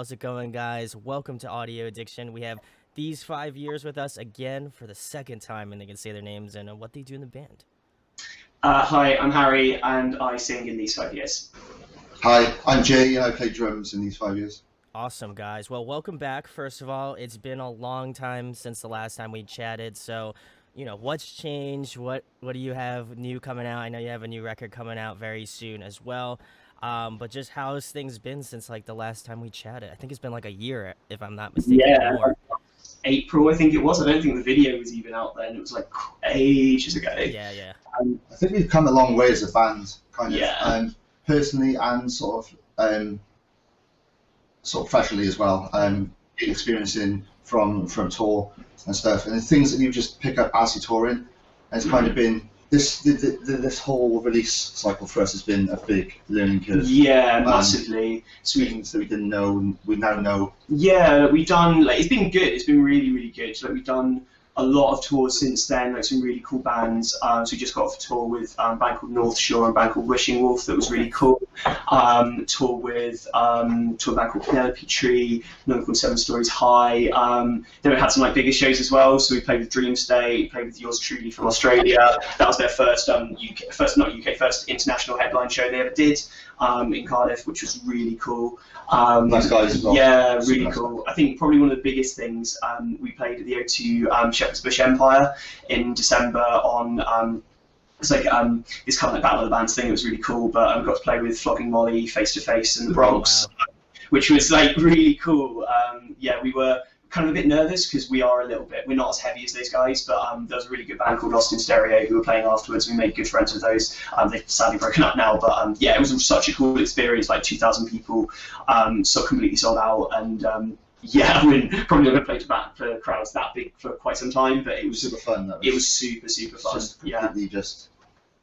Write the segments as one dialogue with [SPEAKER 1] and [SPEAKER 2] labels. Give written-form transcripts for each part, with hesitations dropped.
[SPEAKER 1] How's it going, guys? Welcome to Audio Addiction. We have these 5 years with us again for the second time, and they can say their names and what they do in the band.
[SPEAKER 2] Hi, I'm Harry, and I sing in these 5 years.
[SPEAKER 3] Hi, I'm Jay, and I play drums in these 5 years.
[SPEAKER 1] Awesome, guys. Well, welcome back. First of all, it's been a long time since the last time we chatted, so what's changed? What do you have new coming out? I know you have a new record coming out very soon as well. But just how's things been since like the last time we chatted? I think it's been like a year, if I'm not mistaken.
[SPEAKER 2] Yeah,
[SPEAKER 1] More.
[SPEAKER 2] April, I think it was. I don't think the video was even out then. It was like ages ago.
[SPEAKER 1] Yeah.
[SPEAKER 3] I think we've come a long way as a band, kind of,
[SPEAKER 2] Yeah.
[SPEAKER 3] personally and sort of professionally as well. Experiencing from tour and stuff, and the things that you just pick up as you're touring. And it's kind of been this whole release cycle for us has been a big learning curve.
[SPEAKER 2] Yeah, massively.
[SPEAKER 3] Things that we didn't know, we now know.
[SPEAKER 2] Yeah, we've done, like, it's been good. It's been really, really good. So, like, we've done a lot of tours since then, like some really cool bands. So we just got off a tour with a band called North Shore and a band called Wishing Wolf that was really cool. Tour with a band called Penelope Tree, another called Seven Stories High. Then we had some like bigger shows as well. So we played with Dream State, played with Yours Truly from Australia. That was their first first international headline show they ever did in Cardiff, which was really cool.
[SPEAKER 3] Nice guys as well.
[SPEAKER 2] Yeah, really cool. I think probably one of the biggest things, we played at the O2 Shepherd's Bush Empire in December on it's like this kind of like Battle of the Bands thing. It was really cool, but I got to play with Flogging Molly, Face to Face, and the Bronx, which was like really cool. Yeah, we were kind of a bit nervous because we're not as heavy as those guys, but there was a really good band called Lost in Stereo who were playing afterwards. We made good friends with those. They've sadly broken up now, but yeah, it was such a cool experience. Like 2,000 people, so completely sold out, and yeah, we're probably not going to play to back for crowds that big for quite some time, but it was
[SPEAKER 3] super fun.
[SPEAKER 2] It was super fun.
[SPEAKER 3] Just completely just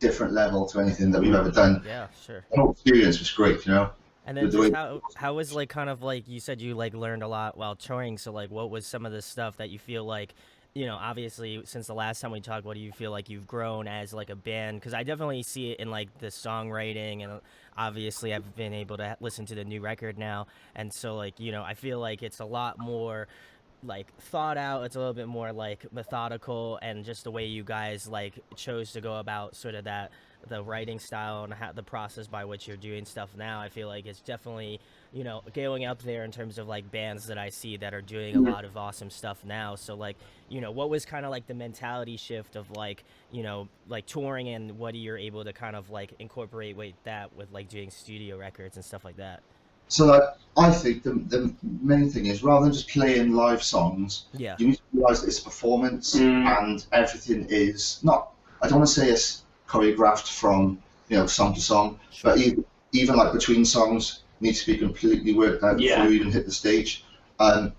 [SPEAKER 3] different level to anything that we've ever done.
[SPEAKER 1] Yeah, sure.
[SPEAKER 3] The whole experience was great,
[SPEAKER 1] And then just how was like kind of like you said you like learned a lot while touring, so like what was some of the stuff that you feel like, obviously since the last time we talked, what do you feel like you've grown as like a band? Because I definitely see it in like the songwriting, and obviously I've been able to listen to the new record now, and so like I feel like it's a lot more like thought out. It's a little bit more like methodical, and just the way you guys like chose to go about sort of the writing style and the process by which you're doing stuff now, I feel like it's definitely going up there in terms of like bands that I see that are doing a lot of awesome stuff now. So like what was kind of like the mentality shift of like like touring, and what you're able to kind of like incorporate with that with like doing studio records and stuff like that?
[SPEAKER 3] So I think the main thing is, rather than just playing live songs, you need to realise that it's a performance, and everything is not, I don't want to say it's choreographed from song to song, but even like between songs needs to be completely worked out before you even hit the stage. And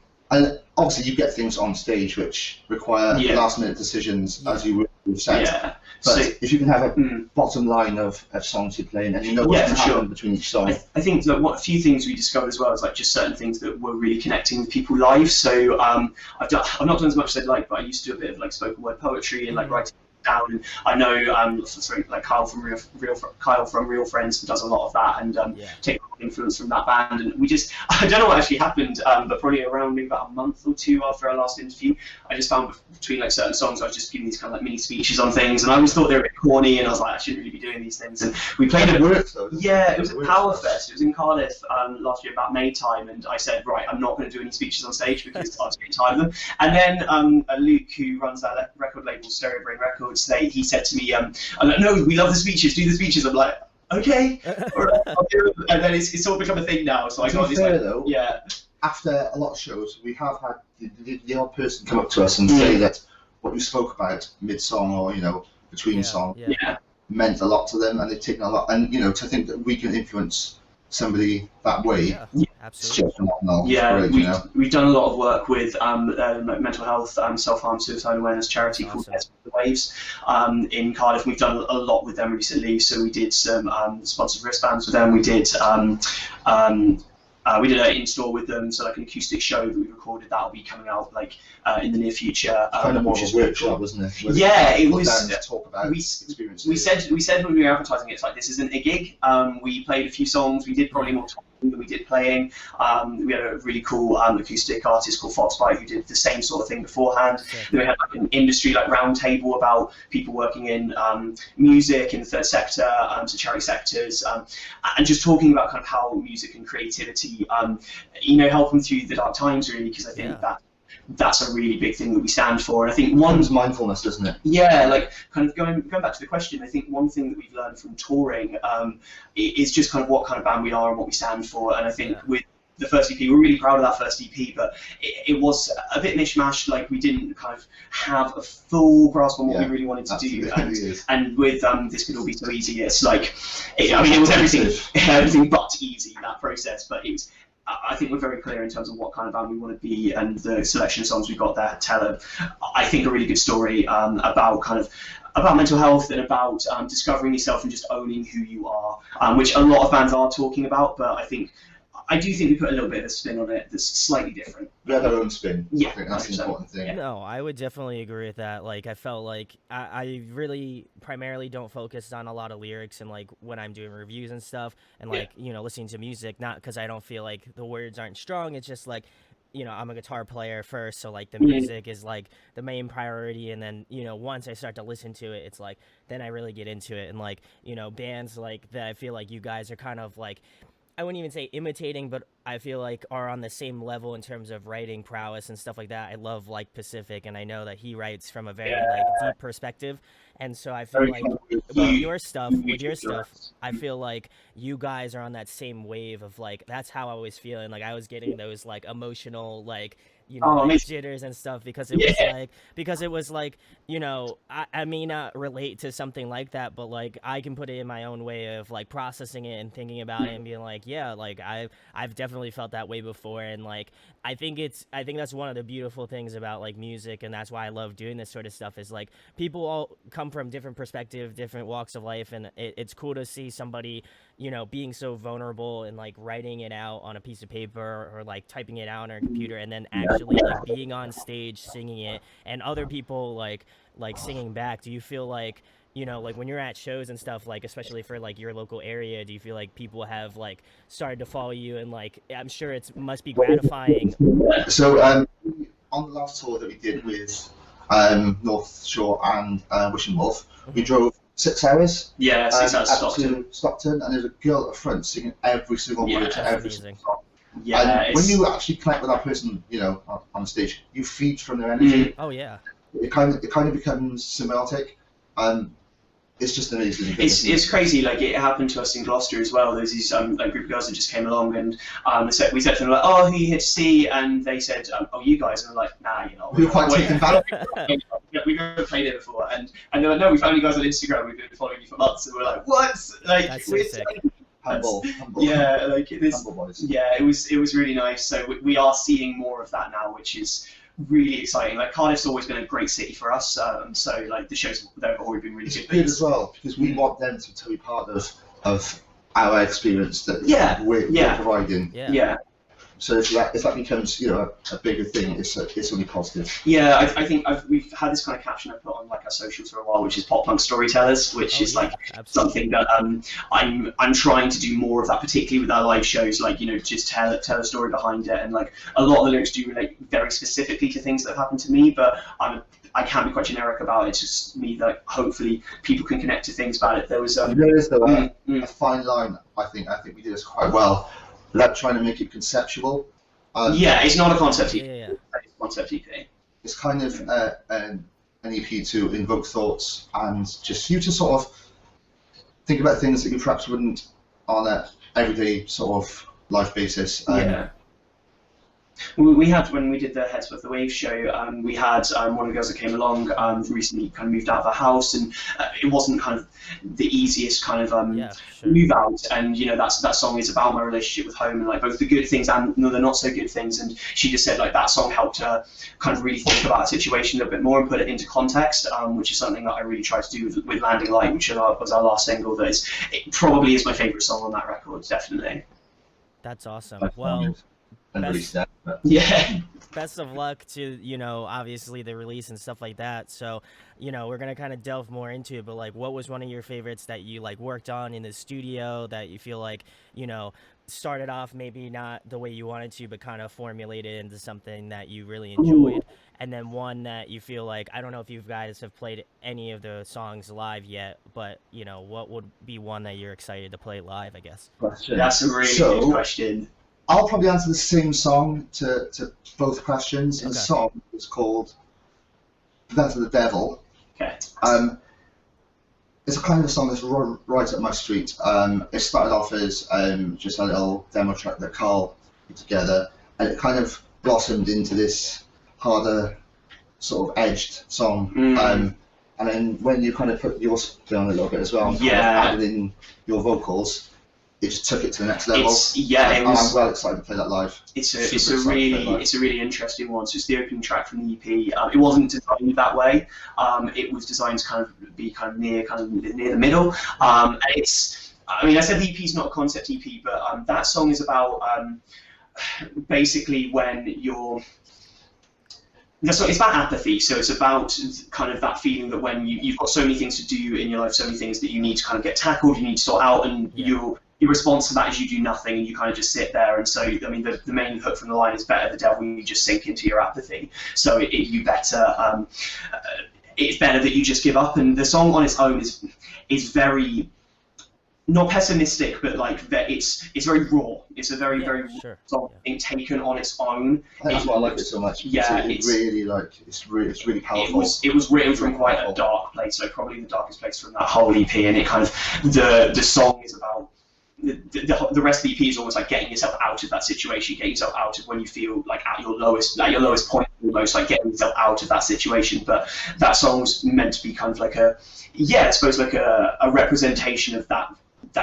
[SPEAKER 3] obviously you get things on stage which require last minute decisions, as you would say.
[SPEAKER 2] Yeah.
[SPEAKER 3] But
[SPEAKER 2] So,
[SPEAKER 3] if you can have a bottom line of songs you're playing, and what's going to happen between each song.
[SPEAKER 2] I think that a few things we discovered as well is like just certain things that were really connecting with people live. So I've not done as much as I'd like, but I used to do a bit of like spoken word poetry and like writing down. And I know like Kyle from Real Friends does a lot of that, and take influence from that band. And I don't know what actually happened, but probably around maybe about a month or two after our last interview, I just found between like certain songs I was just giving these kind of like mini speeches on things, and I always thought they were a bit corny, and I was like, I shouldn't really be doing these things. And we played it. Yeah, it was at Power Fest. It was in Cardiff last year about May time, and I said, right, I'm not going to do any speeches on stage because I was getting tired of them. And then Luke, who runs that record label, Stereo Brain Records, he said to me, I'm like, no, we love the speeches, do the speeches. I'm like, okay, all right, I'll do it. And then it's all become a thing now. So I got this
[SPEAKER 3] after a lot of shows, we have had the odd person come up to us and say that what you spoke about mid-song or between song meant a lot to them, and they've taken a lot. And to think that we can influence somebody that way, it's just phenomenal.
[SPEAKER 2] Yeah,
[SPEAKER 3] great,
[SPEAKER 2] we've done a lot of work with mental health, self-harm, suicide awareness charity called The Waves in Cardiff. We've done a lot with them recently. So we did some sponsored wristbands with them. We did an in-store with them, so like an acoustic show that we recorded that'll be coming out like in the near future.
[SPEAKER 3] Kind of more of a workshop, wasn't it?
[SPEAKER 2] It was.
[SPEAKER 3] Talk about experiences.
[SPEAKER 2] We said when we were advertising it, it's like this isn't a gig. We played a few songs. We did probably more talking that we did playing. We had a really cool acoustic artist called Foxbite who did the same sort of thing beforehand. Then we had like an industry like roundtable about people working in music in the third sector, so charity sectors, and just talking about kind of how music and creativity, help them through the dark times, really, because I think that's a really big thing that we stand for. And I think one's
[SPEAKER 3] mindfulness, doesn't it?
[SPEAKER 2] Yeah, like kind of going back to the question, I think one thing that we've learned from touring is just kind of what kind of band we are and what we stand for. And I think with the first EP, we're really proud of that first EP, but it was a bit mishmash. Like we didn't kind of have a full grasp on what we really wanted to do. And with This Could All Be So Easy, it's like, it was everything but easy, that process, but it was. I think we're very clear in terms of what kind of band we want to be, and the selection of songs we've got there tell I think a really good story about mental health and about discovering yourself and just owning who you are, which a lot of bands are talking about, but I do think we put a little bit of a spin on it that's slightly different.
[SPEAKER 3] We have our own spin.
[SPEAKER 2] Yeah,
[SPEAKER 3] I think that's the important thing.
[SPEAKER 1] No, I would definitely agree with that. Like, I felt like I really primarily don't focus on a lot of lyrics, and like when I'm doing reviews and stuff, and like listening to music, not because I don't feel like the words aren't strong. It's just like, I'm a guitar player first, so like the music is like the main priority, and then once I start to listen to it, it's like then I really get into it, and like bands like that, I feel like you guys are kind of like, I wouldn't even say imitating, but I feel like are on the same level in terms of writing prowess and stuff like that. I love like Pacific, and I know that he writes from a very like deep perspective, and so I feel like with your stuff, I feel like you guys are on that same wave of like, that's how I was feeling. Like I was getting those like emotional like jitters and stuff, because it was like I may not relate to something like that, but like I can put it in my own way of like processing it and thinking about it and being like, yeah, like I've definitely felt that way before. And like I think that's one of the beautiful things about like music, and that's why I love doing this sort of stuff, is like people all come from different perspectives, different walks of life, and it's cool to see somebody being so vulnerable and like writing it out on a piece of paper or like typing it out on a computer, and then actually like being on stage singing it, and other people like singing back. Do you feel like like when you're at shows and stuff, like especially for like your local area, do you feel like people have like started to follow you, and like I'm sure it must be gratifying?
[SPEAKER 3] So on the last tour that we did with North Shore and Wishing Wolf, we drove 6 hours.
[SPEAKER 2] Yeah, 6 hours
[SPEAKER 3] up to Stockton, and there's a girl at the front singing every single word to every single song.
[SPEAKER 2] Yeah,
[SPEAKER 3] and when you actually connect with that person, on stage, you feed from their energy.
[SPEAKER 1] Oh yeah.
[SPEAKER 3] It kind of becomes symbiotic. It's just amazing.
[SPEAKER 2] It's crazy. Like it happened to us in Gloucester as well. There's these like group of girls that just came along, and we said to them like, "Oh, who are you here to see?" And they said, "Oh, you guys." And we're like, "Nah,
[SPEAKER 3] we were quite taken back.
[SPEAKER 2] We've never played it before." And they're like, "No, we found you guys on Instagram. We've been following you for months." And we're like, "What?" Like,
[SPEAKER 1] that's so sick.
[SPEAKER 3] Humble.
[SPEAKER 2] Yeah, like this.
[SPEAKER 3] Humble boys.
[SPEAKER 2] Yeah, it was really nice. So we are seeing more of that now, which is really exciting. Like Cardiff's always been a great city for us, so like the shows they've always been really good
[SPEAKER 3] as well, because we want them to be part of our experience that we're providing.
[SPEAKER 1] Yeah.
[SPEAKER 3] So if that becomes a bigger thing, it's only positive.
[SPEAKER 2] Yeah, I think we've had this kind of caption I put on like our socials for a while, which is pop punk storytellers, which is like something that I'm trying to do more of that, particularly with our live shows. Like just tell a story behind it, and like a lot of the lyrics do relate very specifically to things that have happened to me, but I can be quite generic about it. It's just me that hopefully people can connect to things about it. There was
[SPEAKER 3] there is though a fine line. I think we did this quite well. Without trying to make it conceptual.
[SPEAKER 2] It's not a concept EP.
[SPEAKER 1] Yeah.
[SPEAKER 2] It's a concept EP.
[SPEAKER 3] It's kind of an EP to invoke thoughts and just you to sort of think about things that you perhaps wouldn't on an everyday sort of life basis.
[SPEAKER 2] We had, when we did the Heads Above the Waves show, we had one of the girls that came along recently kind of moved out of her house, and it wasn't kind of the easiest kind of move out, and that song is about my relationship with home and like both the good things and the not so good things, and she just said like that song helped her kind of really think about the situation a little bit more and put it into context, which is something that I really tried to do with Landing Light, which was our last single. It probably is my favourite song on that record, definitely.
[SPEAKER 1] That's awesome. Well,
[SPEAKER 2] Yeah.
[SPEAKER 1] Best of luck to, obviously the release and stuff like that. So, we're gonna kind of delve more into it, but like, what was one of your favorites that you like worked on in the studio that you feel like, started off maybe not the way you wanted to, but kind of formulated into something that you really
[SPEAKER 2] Ooh.
[SPEAKER 1] enjoyed? And then one that you feel like, I don't know if you guys have played any of the songs live yet, but what would be one that you're excited to play live, I guess?
[SPEAKER 3] Question.
[SPEAKER 2] That's a really good question.
[SPEAKER 3] I'll probably answer the same song to both questions. And the song is called "That of the Devil."
[SPEAKER 2] Okay.
[SPEAKER 3] It's a kind of song that's right up my street. It started off as just a little demo track that Carl put together, and it kind of blossomed into this harder, sort of edged song. And then when you kind of put your spin on it a little bit as well, and kind of added in your vocals, it just took it to the next level. I'm well excited to play that live.
[SPEAKER 2] It's a really interesting one. So it's the opening track from the EP. It wasn't designed that way. It was designed to kind of be near the middle. And I said the EP is not a concept EP, but that song is about basically when you're. It's about apathy, so it's about kind of that feeling that when you've got so many things to do in your life, so many things that you need to kind of get tackled, you need to sort out, and your response to that is you do nothing and you kind of just sit there. And so, the main hook from the line is better the devil, you just sink into your apathy. So it's better that you just give up. And the song on its own is very, not pessimistic, but like it's very raw. It's a very raw song taken on its own.
[SPEAKER 3] That's why I like it so much.
[SPEAKER 2] Yeah,
[SPEAKER 3] it's really powerful.
[SPEAKER 2] It was written from quite a dark place, so probably the darkest place from that whole EP. And it kind of the song is about. The rest of the EP is almost like getting yourself out of that situation, getting yourself out of when you feel like at your lowest point, almost like getting yourself out of that situation. But that song's meant to be kind of like a representation of that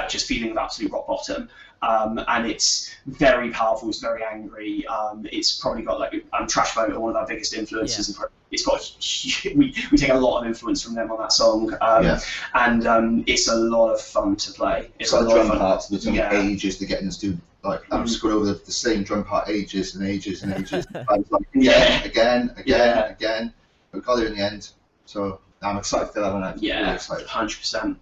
[SPEAKER 2] just feeling of absolute rock bottom. And it's very powerful, it's very angry. It's probably got like Trash Motor, one of our biggest influences. And it's got we take a lot of influence from them on that song. And it's a lot of fun to play.
[SPEAKER 3] It's got drum parts that took ages to get us to. Like I'm just going over the same drum part ages and ages and ages. I was like, again. But got there in the end. So I'm excited for that one.
[SPEAKER 2] Yeah,
[SPEAKER 3] really excited.
[SPEAKER 2] 100%.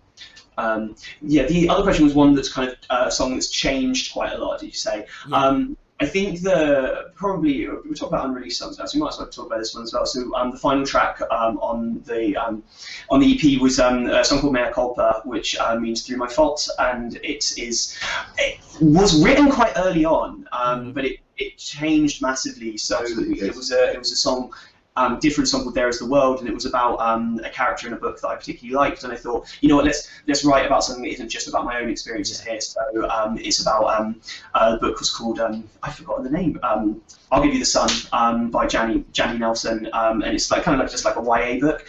[SPEAKER 2] The other question was one that's kind of a song that's changed quite a lot, did you say? I think we talk about unreleased songs now, so we might as well talk about this one as well. So the final track on the EP was a song called Mea Culpa, which means through my fault, and it was written quite early on, but it changed massively. So it was a song. Different song called There Is the World, and it was about a character in a book that I particularly liked, and I thought, let's write about something that isn't just about my own experiences here. So it's about the book was called I've forgotten the name. I'll Give You the Sun by Janny Nelson, and it's like kind of like just like a YA book.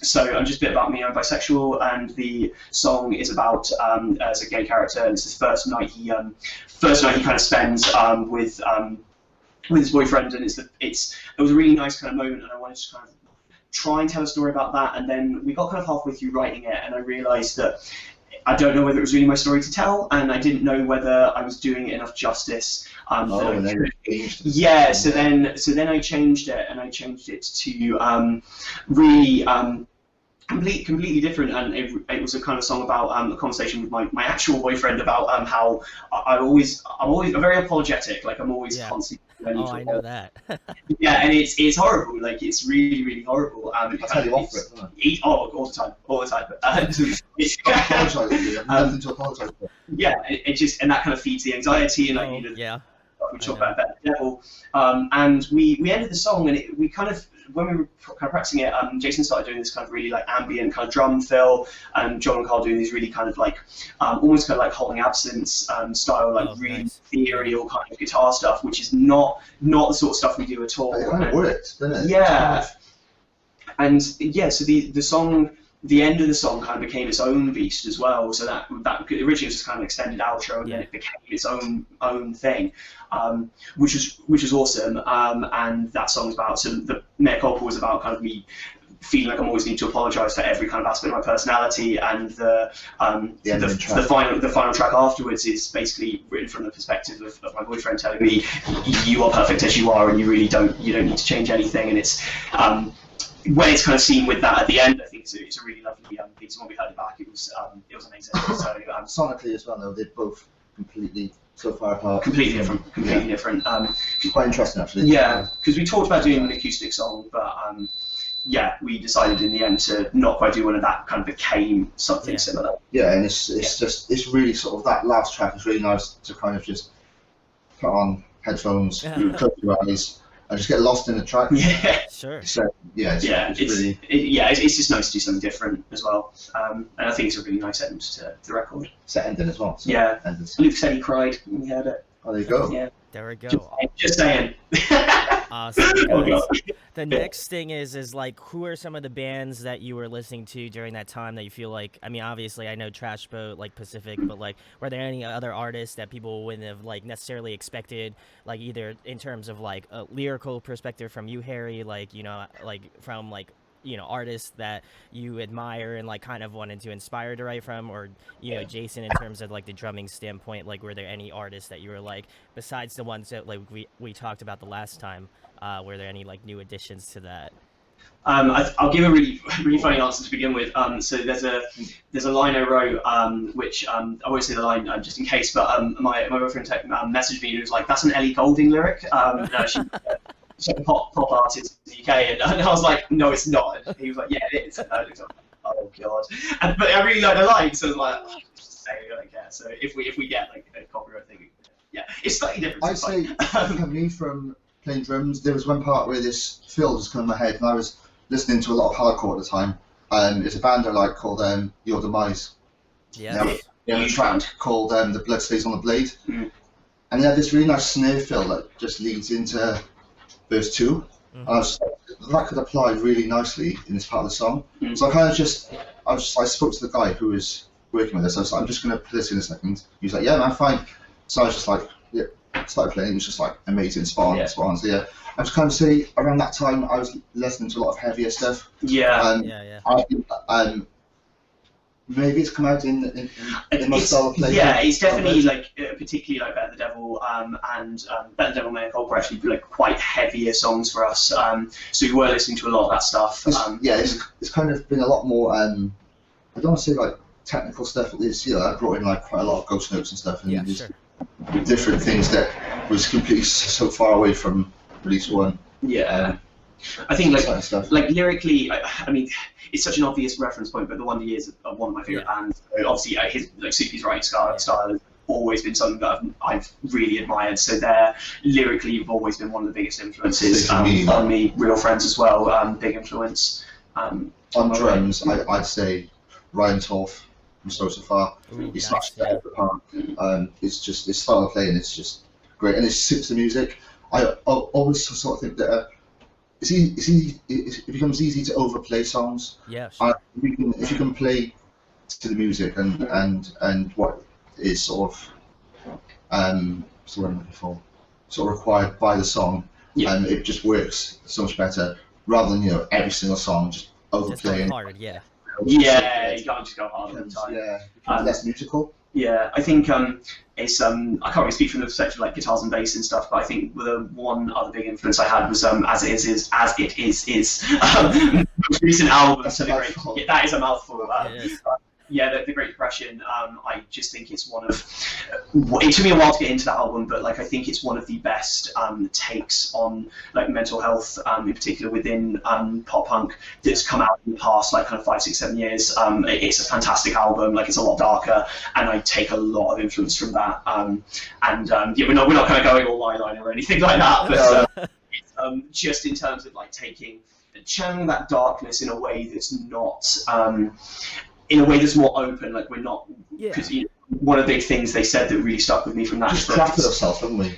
[SPEAKER 2] So I'm just a bit about me. I'm bisexual, and the song is about as a gay character, and it's his first night he kind of spends with his boyfriend, and it was a really nice kind of moment, and I wanted to kind of try and tell a story about that. And then we got kind of halfway through writing it, and I realised that I don't know whether it was really my story to tell, and I didn't know whether I was doing it enough justice. So then I changed it, and I changed it to really. Completely different, and it was a kind of song about a conversation with my actual boyfriend about how I'm always very apologetic, like I'm always constantly.
[SPEAKER 1] I know that.
[SPEAKER 2] And it's horrible, like it's really, really horrible.
[SPEAKER 3] I tell you off for it, don't I?
[SPEAKER 2] All the time.
[SPEAKER 3] Nothing to apologise for.
[SPEAKER 2] Yeah, it just, and that kind of feeds the anxiety, and we talk about the devil, and we ended the song, and we kind of, when we were kind of practicing it, Jason started doing this kind of really like ambient kind of drum fill, and John and Carl doing these really kind of like almost kind of like Holding Absence style, like really ethereal kind of guitar stuff, which is not the sort of stuff we do at all.
[SPEAKER 3] It kind of works, doesn't it?
[SPEAKER 2] Yeah, and so the song. The end of the song kind of became its own beast as well. So that originally was just kind of an extended outro, and then it became its own thing, which was awesome. And that song's about, so the Mea Culpa was about kind of me feeling like I'm always need to apologise for every kind of aspect of my personality, and the final track afterwards is basically written from the perspective of my boyfriend telling me, you are perfect as you are, and you don't need to change anything. And it's when it's kind of seen with that at the end, I think it's a really lovely piece. And when we heard it back, it was amazing. So
[SPEAKER 3] sonically as well, though, they're both completely so far apart.
[SPEAKER 2] Completely different.
[SPEAKER 3] It's quite interesting, actually.
[SPEAKER 2] Yeah, because we talked about doing an acoustic song, but yeah, we decided in the end to not quite do one, and that kind of became something similar.
[SPEAKER 3] Yeah, and it's really sort of, that last track is really nice to kind of just put on headphones, close your eyes, and just get lost in the track.
[SPEAKER 2] Yeah,
[SPEAKER 1] sure.
[SPEAKER 3] So it's
[SPEAKER 2] just nice to do something different as well, and I think it's a really nice end to the record.
[SPEAKER 3] It's ending as well. So
[SPEAKER 2] yeah, Luke said he cried when he heard it.
[SPEAKER 3] Oh, there you go.
[SPEAKER 2] Yeah,
[SPEAKER 1] there we go.
[SPEAKER 2] Just saying.
[SPEAKER 1] Awesome, guys. The next thing is like, who are some of the bands that you were listening to during that time that you feel like, I mean, obviously I know Trash Boat, like Pacific, but like, were there any other artists that people wouldn't have like necessarily expected, like either in terms of like a lyrical perspective from you, Harry, like, you know, like from like, you know, artists that you admire and like kind of wanted to inspire to write from, or, you know, Jason, in terms of like the drumming standpoint, like were there any artists that you were like, besides the ones that like we talked about the last time, were there any like new additions to that?
[SPEAKER 2] I'll give a really funny answer to begin with. So there's a line I wrote, which I won't say the line just in case, but my boyfriend messaged me and he was like, "That's an Ellie Goulding lyric." She's a pop artist in the UK, and I was like, "No, it's not." And he was like, "Yeah, it is." And I was like, "Oh god!" But I really like the line, so I was like, oh, "Just say it, I don't care." So if we get like a copyright thing, yeah, it's slightly different.
[SPEAKER 3] I'd say for me, from playing drums, there was one part where this fill just came in my head, and I was listening to a lot of hardcore at the time. There's a band I like called Your Demise.
[SPEAKER 1] Yeah.
[SPEAKER 3] A track called The Blood Stays on the Blade, and they had this really nice snare fill that just leads into verse 2, and I was like, that could apply really nicely in this part of the song. So I kind of I spoke to the guy who was working with this. I was like, I'm just going to put this in a second. He was like, yeah, man, fine. So I was just like, yeah, started playing. It was just like amazing, spot on. So yeah, I was kind of say around that time I was listening to a lot of heavier stuff. Maybe it's come out in my style of play.
[SPEAKER 2] Yeah, it's definitely like particularly like Better the Devil and Better the Devil May Cold were actually like quite heavier songs for us. So we were listening to a lot of that stuff.
[SPEAKER 3] It's kind of been a lot more. I don't want to say like technical stuff. It's, you know, I brought in like quite a lot of ghost notes and stuff, and different things that was completely so far away from release 1.
[SPEAKER 2] Yeah. I think like lyrically, I mean, it's such an obvious reference point, but the Wonder Years are one of my favorite bands. Obviously, his like Soupy's writing style has always been something that I've really admired. So they're lyrically have always been one of the biggest influences on me. Real Friends as well, big influence.
[SPEAKER 3] On drums, I'd say Ryan Torf from So Far. He smashed it every part. It's just his style of playing. It's just great, and it suits the music. I always sort of think that. It becomes easy to overplay songs.
[SPEAKER 1] Yeah. Sure.
[SPEAKER 3] If you can play to the music and what is sort of what's the word I'm looking for, sort of required by the song, and it just works so much better rather than, you know, every single song just overplaying.
[SPEAKER 1] Just hard, yeah.
[SPEAKER 2] Yeah, you can't just go hard all the time.
[SPEAKER 3] Yeah, less musical.
[SPEAKER 2] Yeah, I think it's I can't really speak from the perspective of like guitars and bass and stuff, but I think the one other big influence I had was As It Is most recent album. So that is a mouthful. The Great Depression. I just think it's one of. It took me a while to get into that album, but like I think it's one of the best takes on like mental health, in particular within pop punk that's come out in the past like kind of 5, 6, 7 years. It's a fantastic album. Like it's a lot darker, and I take a lot of influence from that. We're not kind of going all line or anything like that, but just in terms of like channeling that darkness in a way that's not. In a way that's more open, like we're not, because one of the big things they said that really stuck with me from that.
[SPEAKER 3] Just crafted ourselves, haven't we?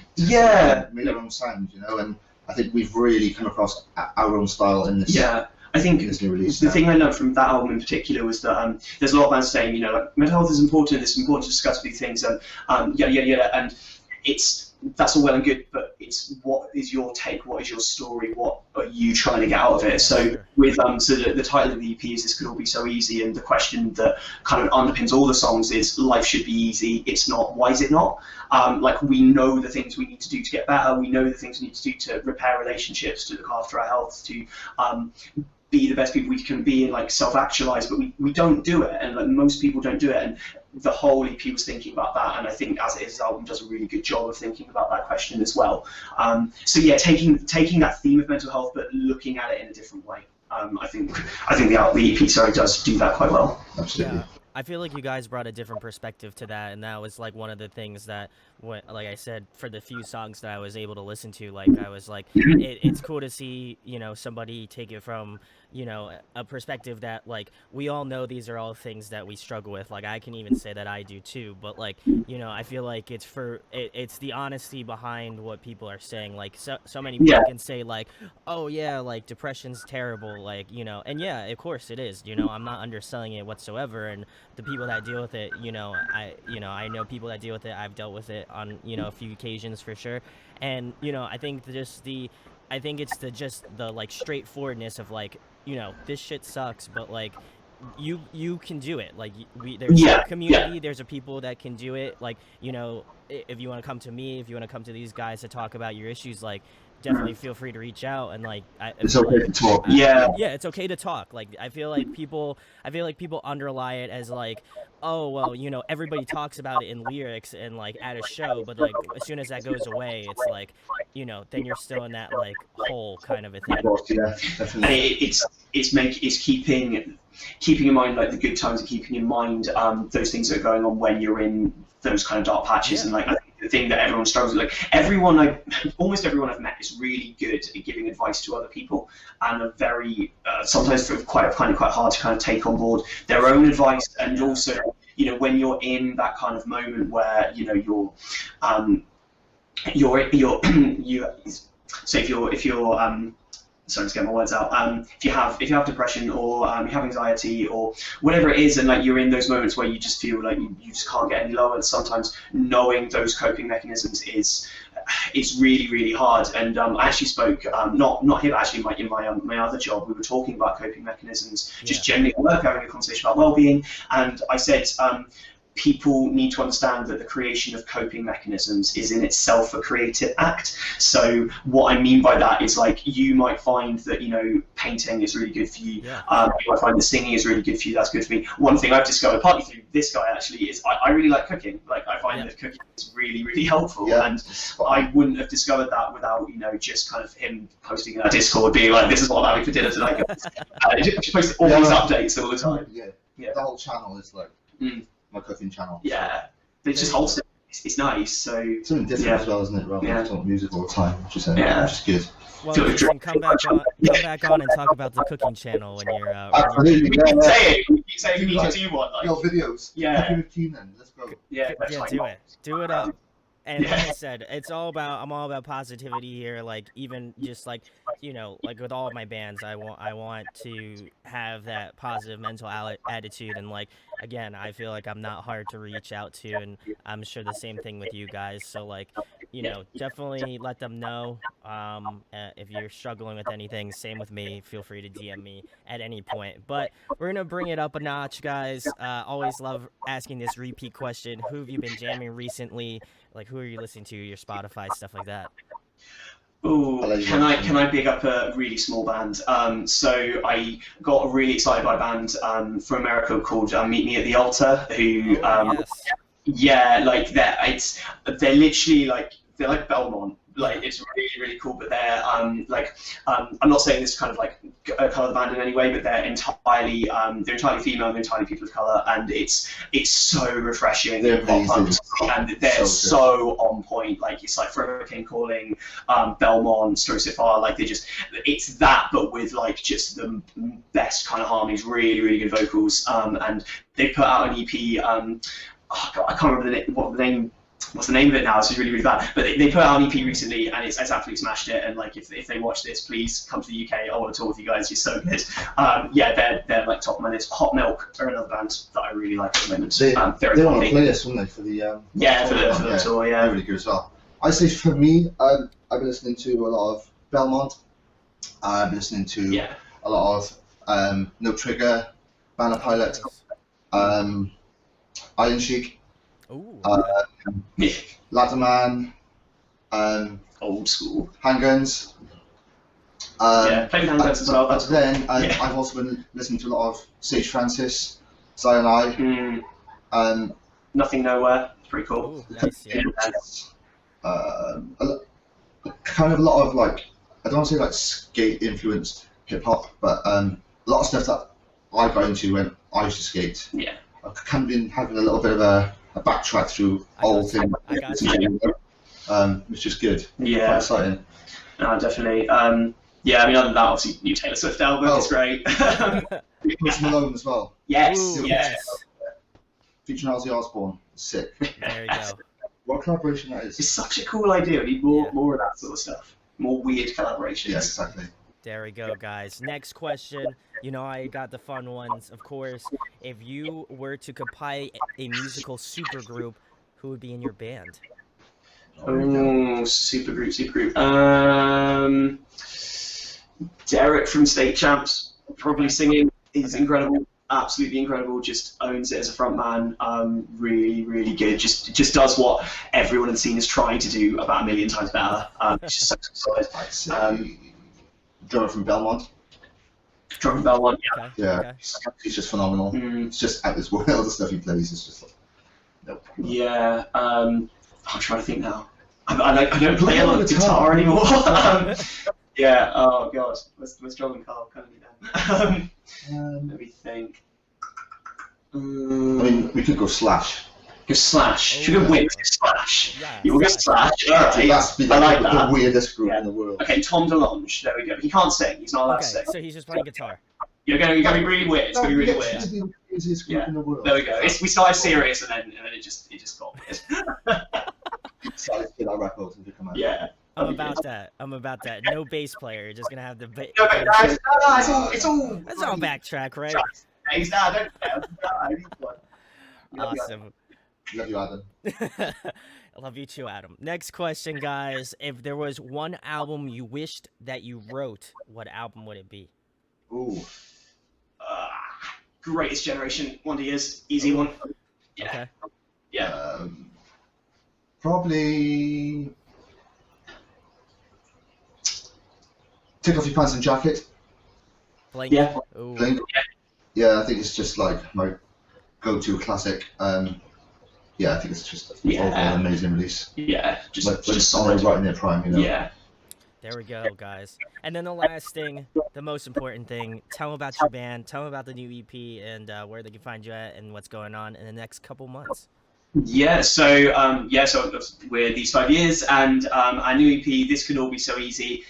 [SPEAKER 2] Made
[SPEAKER 3] our own sound, you know, and I think we've really come across our own style in this.
[SPEAKER 2] Yeah, I think the thing I learned from that album in particular was that there's a lot of bands saying, you know, like mental health is important. It's important to discuss these things, and and it's that's all well and good, but it's what is your take, what is your story, what are you trying to get out of it? So with so the title of the EP is This Could All Be So Easy, and the question that kind of underpins all the songs is life should be easy, it's not, why is it not? Like, we know the things we need to do to get better, we know the things we need to do to repair relationships, to look after our health, to be the best people we can be and like self-actualize, but we don't do it, and like most people don't do it. And the whole EP was thinking about that, and I think as it is, the album does a really good job of thinking about that question as well. So yeah, taking that theme of mental health but looking at it in a different way. I think the EP does do that quite well.
[SPEAKER 3] Absolutely.
[SPEAKER 1] Yeah. I feel like you guys brought a different perspective to that, and that was like one of the things that, like I said, for the few songs that I was able to listen to, like I was like, it's cool to see, you know, somebody take it from, you know, a perspective that like we all know these are all things that we struggle with. Like I can even say that I do too, but like, you know, I feel like it's the honesty behind what people are saying. Like so many people can say like, oh yeah, like depression's terrible, like, you know, and yeah, of course it is, you know, I'm not underselling it whatsoever, and the people that deal with it, you know, I know people that deal with it, I've dealt with it on, you know, a few occasions for sure, and you know, I think it's the like straightforwardness of like, you know, this shit sucks, but like you can do it. Like there's a community, there's a people that can do it. Like, you know, if you want to come to me, if you want to come to these guys to talk about your issues, like definitely feel free to reach out, and like
[SPEAKER 3] it's okay to talk.
[SPEAKER 1] Yeah, it's okay to talk. Like I feel like people underlie it as like, oh well, you know, everybody talks about it in lyrics and like at a show, but like as soon as that goes away, it's like, you know, then you're still in that like hole kind of a thing.
[SPEAKER 3] Yeah, definitely.
[SPEAKER 2] It's keeping in mind like the good times, and keeping in mind those things that are going on when you're in those kind of dark patches. And like I think the thing that everyone struggles with, like almost everyone I've met is really good at giving advice to other people, and are very sometimes quite hard to kind of take on board their own advice. And also, you know, when you're in that kind of moment where, you know, if you're sorry, to get my words out. If you have depression, or you have anxiety, or whatever it is, and like you're in those moments where you just feel like you just can't get any lower, sometimes knowing those coping mechanisms is really, really hard. And I actually spoke, not here, actually, in my other job, we were talking about coping mechanisms, just generally at work, having a conversation about well-being, and I said, people need to understand that the creation of coping mechanisms is in itself a creative act. So what I mean by that is, like, you might find that, you know, painting is really good for you. You might find that singing is really good for you. That's good for me. One thing I've discovered, partly through this guy actually, is I really like cooking. Like, I find that cooking is really, really helpful. And I wouldn't have discovered that without, you know, just kind of him posting in our Discord, being like, this is what I'm having for dinner tonight. Just posting all these updates all the time.
[SPEAKER 3] The whole channel is like my cooking channel.
[SPEAKER 2] Yeah, it just holds it. It's nice. So
[SPEAKER 3] something different as well, isn't it? Rather than talk music all the time, which is good.
[SPEAKER 1] Well, you can come back on and talk about the cooking channel when you're.
[SPEAKER 2] We can say it. We can say we need to do one. Like,
[SPEAKER 3] your videos.
[SPEAKER 2] Yeah.
[SPEAKER 3] Then. Let's go.
[SPEAKER 2] Yeah,
[SPEAKER 1] do it up. And like I said, I'm all about positivity here. Like, even just like, you know, like with all of my bands, I want to have that positive mental attitude. And like, again, I feel like I'm not hard to reach out to, and I'm sure the same thing with you guys. So like, you know, definitely let them know if you're struggling with anything. Same with me. Feel free to DM me at any point. But we're gonna bring it up a notch, guys. Always love asking this repeat question. Who have you been jamming recently? Like, who are you listening to? Your Spotify, stuff like that.
[SPEAKER 2] Oh, can I big up a really small band? So I got really excited by a band from America called Meet Me at the Altar. Who, like they're literally like Belmont. Like, it's really, really cool, but they're I'm not saying this kind of like colour the band in any way, but they're entirely female, they're entirely people of colour, and it's so refreshing.
[SPEAKER 3] They're amazing.
[SPEAKER 2] And they're so on point. Like, it's like Forever Came Calling, Belmont, Strosifar, like it's that, but with like just the best kind of harmonies, really, really good vocals. And they put out an EP. I can't remember what's the name of it now? It's really, really bad. But they put out an EP recently, and it's absolutely smashed it. And like, if they watch this, please come to the UK. I want to talk with you guys. You're so good. They're like top of my list. Hot Milk are another band that I really like at the moment.
[SPEAKER 3] They want to play us, wouldn't they, for the
[SPEAKER 2] for the tour? Yeah,
[SPEAKER 3] they're really good as well. I say for me, I've been listening to a lot of Belmont. I've been listening to a lot of No Trigger, Banner Pilot, Iron Sheik, Ladderman,
[SPEAKER 2] old school
[SPEAKER 3] Handguns.
[SPEAKER 2] Played Handguns as well.
[SPEAKER 3] But then I've also been listening to a lot of Sage Francis, Zion I.
[SPEAKER 2] Nothing Nowhere. It's pretty cool.
[SPEAKER 1] Ooh, nice, yeah.
[SPEAKER 3] Kind of a lot of like, I don't want to say like skate influenced hip hop, but a lot of stuff that I got into when I used to skate.
[SPEAKER 2] Yeah.
[SPEAKER 3] I've kind of been having a little bit of a backtrack through old things, which is good.
[SPEAKER 2] Yeah.
[SPEAKER 3] Quite exciting.
[SPEAKER 2] No, definitely. Yeah, I mean, other than that, obviously, new Taylor Swift album is great.
[SPEAKER 3] Post Malone as well.
[SPEAKER 2] Yes,
[SPEAKER 1] Ooh,
[SPEAKER 2] yes.
[SPEAKER 3] Featuring Ozzy Osbourne. Sick.
[SPEAKER 1] There you go.
[SPEAKER 3] What collaboration that is.
[SPEAKER 2] It's such a cool idea. We need more of that sort of stuff. More weird collaborations.
[SPEAKER 3] Yeah, exactly.
[SPEAKER 1] There we go, guys. Next question. You know, I got the fun ones, of course. If you were to compile a musical supergroup, who would be in your band?
[SPEAKER 2] Oh, supergroup. Derek from State Champs, probably singing. He's incredible, absolutely incredible. Just owns it as a front man. Really, really good. Just does what everyone in the scene is trying to do about a million times better. It's just so solid.
[SPEAKER 3] Drummer from Belmont.
[SPEAKER 2] Yeah.
[SPEAKER 3] Yeah,
[SPEAKER 1] Okay.
[SPEAKER 3] he's just phenomenal. It's just out this world. The stuff he plays is just like, nope.
[SPEAKER 2] Yeah. I'm trying to think now. I don't play a lot of guitar anymore. Yeah. Oh god. Where's John and Carl? Kind of need them. Let me think.
[SPEAKER 3] I mean, we could go Slash.
[SPEAKER 2] Go Slash. Should we go with Slash?
[SPEAKER 1] Yeah,
[SPEAKER 2] You will go Slash. Alright.
[SPEAKER 3] That's
[SPEAKER 2] I like that.
[SPEAKER 3] the weirdest group in the world.
[SPEAKER 2] Okay, Tom DeLonge. There we go. He can't sing. He's not allowed to
[SPEAKER 1] Okay,
[SPEAKER 2] sing.
[SPEAKER 1] so he's just playing guitar.
[SPEAKER 2] You're going to be really weird. It's going to be really weird.
[SPEAKER 3] It's the easiest group in the world.
[SPEAKER 2] There we go. We started serious and then it just got weird.
[SPEAKER 3] Decided to get our records and come out.
[SPEAKER 2] Yeah.
[SPEAKER 1] I'm about that. No bass player. You're just gonna have the bass.
[SPEAKER 2] No, it's all.
[SPEAKER 1] That's all backtrack, right? Awesome.
[SPEAKER 3] Love you, Adam.
[SPEAKER 1] I love you too, Adam. Next question, guys. If there was one album you wished that you wrote, what album would it be?
[SPEAKER 3] Ooh.
[SPEAKER 2] Greatest Generation, Wonder Years, easy one. Yeah.
[SPEAKER 1] Okay.
[SPEAKER 2] Yeah.
[SPEAKER 3] Probably Take Off Your Pants and Jacket.
[SPEAKER 1] Blink.
[SPEAKER 2] Yeah.
[SPEAKER 1] Ooh.
[SPEAKER 3] Blink. Yeah, I think it's just like my go-to classic. Yeah, I think it's just overall an amazing release.
[SPEAKER 2] Yeah, just
[SPEAKER 3] solid right in their prime, you know.
[SPEAKER 2] Yeah.
[SPEAKER 1] There we go, guys. And then the last thing, the most important thing, tell them about your band, tell them about the new EP, and where they can find you at, and what's going on in the next couple months.
[SPEAKER 2] Yeah, so we're These 5 Years, and our new EP, This Could All Be So Easy,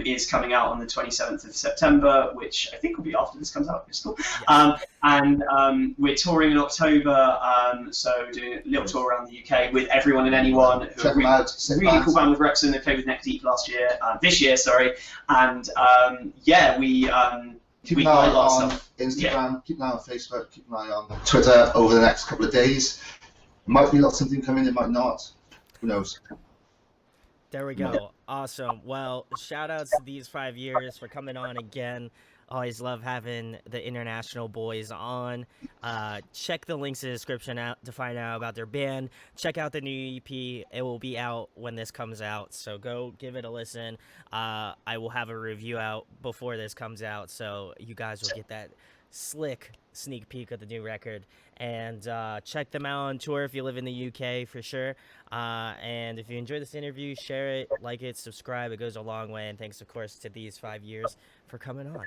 [SPEAKER 2] is coming out on the 27th of September, which I think will be after this comes out, which is cool. And we're touring in October, so doing a little tour around the UK with Everyone and Anyone, who are really cool band with Wrexham. They played with Neck Deep this year, and
[SPEAKER 3] keep an eye on Instagram, keep an eye on Facebook, keep an eye on Twitter over the next couple of days. Might be something coming, it might not. Who knows?
[SPEAKER 1] There we go. Awesome. Well, shout outs to These 5 Years for coming on again. Always love having the international boys on. Check the links in the description out to find out about their band. Check out the new EP. It will be out when this comes out, so go give it a listen. I will have a review out before this comes out, so you guys will get that slick sneak peek of the new record. And check them out on tour if you live in the UK for sure. And if you enjoyed this interview, share it, like it, subscribe. It goes a long way. And thanks, of course, to These 5 Years for coming on.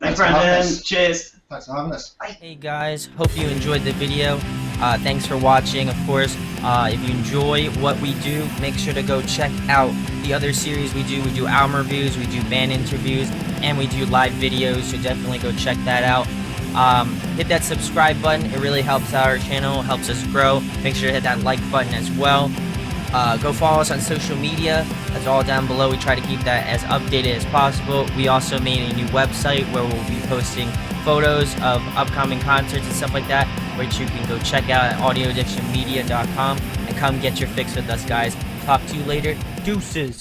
[SPEAKER 2] Thanks, Brandon. Cheers.
[SPEAKER 3] Thanks for having us.
[SPEAKER 1] Hey guys, hope you enjoyed the video. Thanks for watching. Of course, if you enjoy what we do, make sure to go check out the other series we do. We do album reviews, we do band interviews, and we do live videos, so definitely go check that out. Hit that subscribe button. It really helps our channel, helps us grow. Make sure to hit that like button as well. Go follow us on social media. That's all down below. We try to keep that as updated as possible. We also made a new website where we'll be posting photos of upcoming concerts and stuff like that, which you can go check out at audioaddictionmedia.com and come get your fix with us, guys. talk to you later. Deuces.